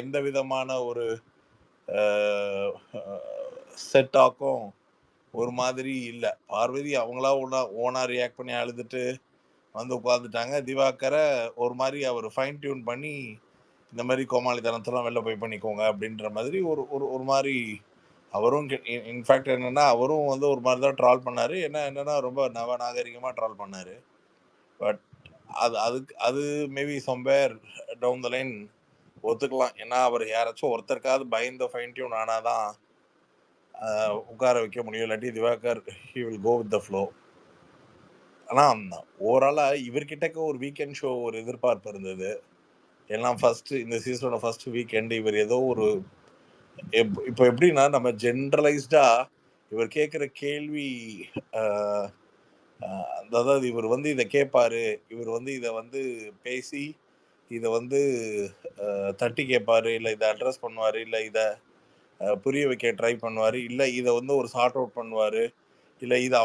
எந்த விதமான ஒரு செட்டாக்கும் ஒரு மாதிரி இல்லை. பார்வதி அவங்களா ஓனா ரியாக்ட் பண்ணி அழுதுட்டு வந்து உட்காந்துட்டாங்க. திவாகரை ஒரு மாதிரி அவர் ஃபைன் டியூன் பண்ணி இந்த மாதிரி கோமாளித்தனத்தெல்லாம் வெளில போய் பண்ணிக்கோங்க அப்படின்ற மாதிரி ஒரு ஒரு ஒரு மாதிரி அவரும் இன்ஃபேக்ட் என்னன்னா அவரும் வந்து ஒரு மாதிரி தான் ட்ரால் பண்ணாரு. என்னன்னா ரொம்ப நவநாகரிகமாக ட்ரால் பண்ணாரு. பட் அது maybe somewhere down the line ஒத்துக்கலாம். ஏன்னா அவர் யாராச்சும் ஒருத்தருக்காவது பயந்த ஃபைன் டியூன் ஆனாதான் உட்கார வைக்க முடியும். இல்லாட்டி Diwakar he will go with the flow. ஆனால் ஓவராலாக இவர்கிட்டக்க ஒரு வீக்கெண்ட் ஷோ ஒரு எதிர்பார்ப்பு இருந்தது. எல்லாம் இந்த சீசனோட ஃபர்ஸ்ட் வீக்கெண்ட் இவர் ஏதோ ஒரு இப்போ எப்படின்னா நம்ம ஜென்ரலைஸ்டா இவர் கேட்குற கேள்வி அதாவது இவர் வந்து இதை கேட்பாரு, இவர் வந்து இதை வந்து பேசி இதை வந்து தட்டி கேட்பாரு, இல்லை இதை அட்ரஸ் பண்ணுவார், இல்லை இதை புரிய வைக்க ட்ரை பண்ணுவார், இல்லை இதை வந்து ஒரு சார்ட் அவுட் பண்ணுவார், இல்லை இதை